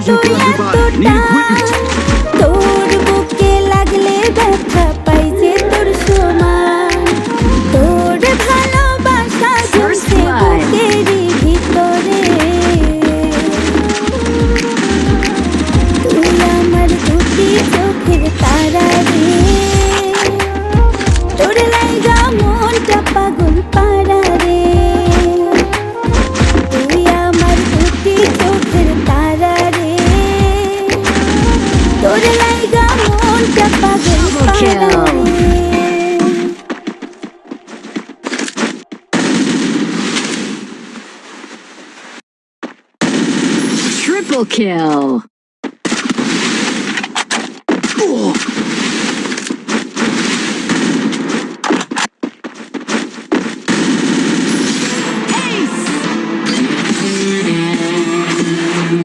Version for everybody. Need equipment. তোর বুকে লাগলে ব্যথা পাই যে তোর সমান তোর ভালোবাসা জমছে বুকেরই ভিতরে তুই আমার দুটি চোখের তারা রে তোর লাইগা মনটা পাগল পাড়া রে তুই আমার দুটি চোখের তারা রে তোর লাইগা মনটা পাগল পাড়া রে Triple kill.